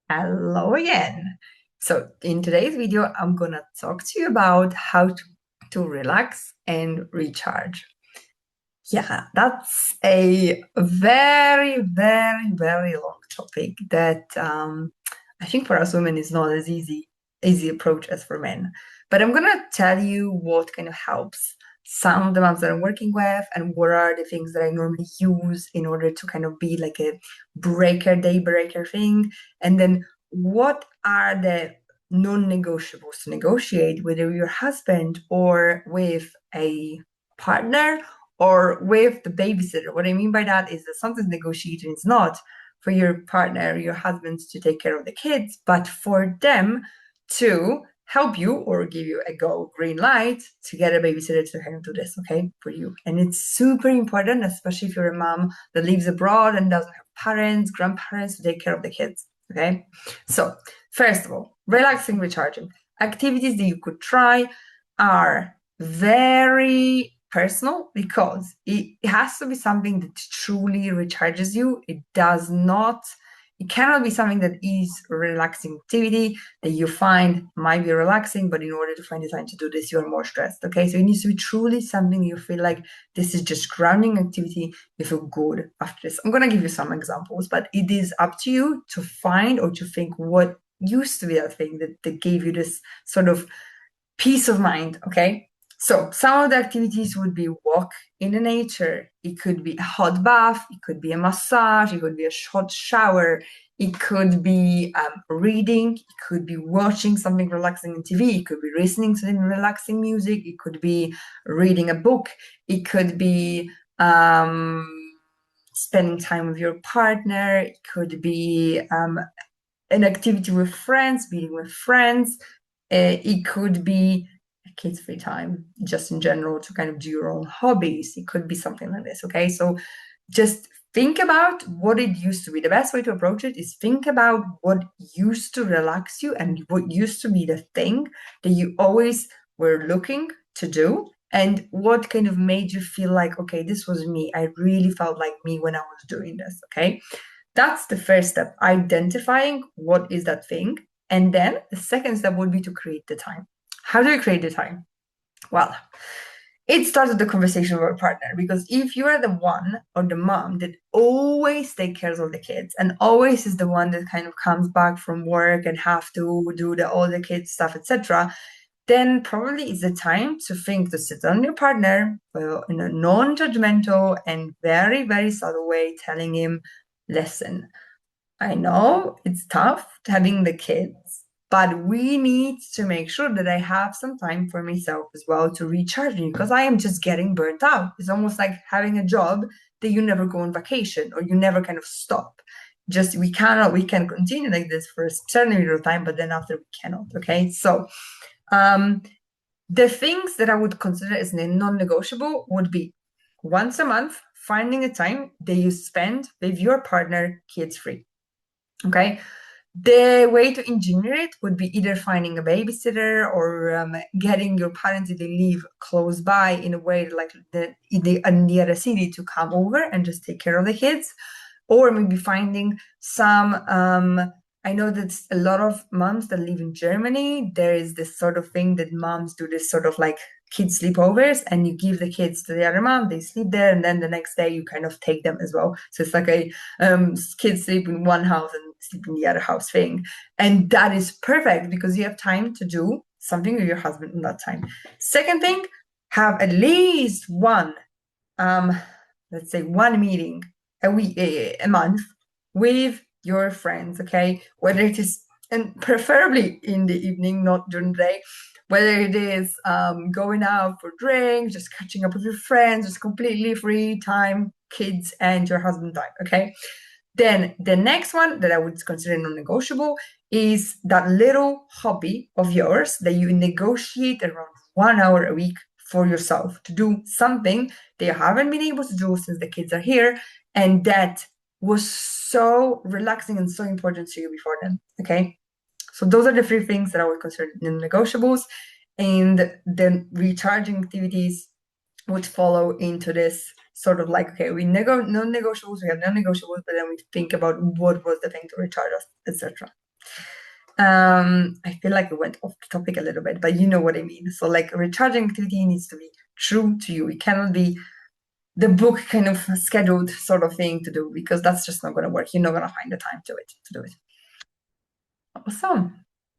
Hello again. So in today's video, I'm gonna talk to you about how to relax and recharge. Yeah, that's a very, very, very long topic that I think for us women is not as easy approach as for men. But I'm gonna tell you what kind of helps some of the moms that I'm working with and what are the things that I normally use in order to kind of be like a day breaker thing. And then what are the non-negotiables to negotiate with your husband or with a partner or with the babysitter. What I mean by that is that sometimes negotiating is not for your partner, your husband to take care of the kids, but for them to help you or give you a go green light to get a babysitter to handle this, okay, for you. And it's super important, especially if you're a mom that lives abroad and doesn't have parents, grandparents to take care of the kids, okay? So, first of all, relaxing, recharging. Activities that you could try are very personal because it has to be something that truly recharges you. It cannot be something that is a relaxing activity that you find might be relaxing, but in order to find the time to do this, you're more stressed. Okay, so it needs to be truly something you feel like this is just grounding activity. You feel good after this. I'm gonna give you some examples, but it is up to you to find or to think what used to be that thing that gave you this sort of peace of mind. Okay, so some of the activities would be walk in the nature. It could be a hot bath. It could be a massage. It could be a hot shower. It could be reading. It could be watching something relaxing on TV. It could be listening to some relaxing music. It could be reading a book. It could be spending time with your partner. It could be an activity with friends, meeting with friends. It could be kids' free time, just in general, to kind of do your own hobbies. It could be something like this. Okay, so just think about what it used to be. The best way to approach it is think about what used to relax you and what used to be the thing that you always were looking to do. And what kind of made you feel like, okay, this was me. I really felt like me when I was doing this. Okay. That's the first step, identifying what is that thing. And then the second step would be to create the time. How do you create the time? Well, it starts with the conversation with your partner because if you are the one or the mom that always takes care of the kids and always is the one that kind of comes back from work and have to do all the kids stuff, etc., then probably it's the time to think to sit on your partner in a non-judgmental and very, very subtle way, telling him, listen, I know it's tough having the kids, but we need to make sure that I have some time for myself as well to recharge me because I am just getting burnt out. It's almost like having a job that you never go on vacation or you never kind of stop. Just we can continue like this for a certain period of time, but then after we cannot. Okay. So um the things that I would consider as non-negotiable would be once a month, finding a time that you spend with your partner kids free. Okay. The way to engineer it would be either finding a babysitter or getting your parents if they live close by in a way like in the other city to come over and just take care of the kids, or maybe finding some. I know that a lot of moms that live in Germany, there is this sort of thing that moms do this sort of like kids sleepovers and you give the kids to the other mom, they sleep there, and then the next day you kind of take them as well. So it's like a kids sleep in one house and sleep in the other house thing. And that is perfect because you have time to do something with your husband in that time. Second thing, have at least one, let's say one meeting a month with your friends, okay? Whether it is, and preferably in the evening, not during the day, whether it is going out for drinks, just catching up with your friends, just completely free time, kids and your husband time, okay? Then the next one that I would consider non-negotiable is that little hobby of yours that you negotiate around 1 hour a week for yourself to do something that you haven't been able to do since the kids are here, and that was so relaxing and so important to you before then. Okay. So those are the three things that I would consider non-negotiables. And then recharging activities would follow into this sort of like, okay, non-negotiables, we have non-negotiables, but then we think about what was the thing to recharge us, etc. I feel like I went off the topic a little bit, but you know what I mean. So like a recharging activity needs to be true to you. It cannot be the book kind of scheduled sort of thing to do because that's just not going to work. You're not going to find the time to do it. Awesome.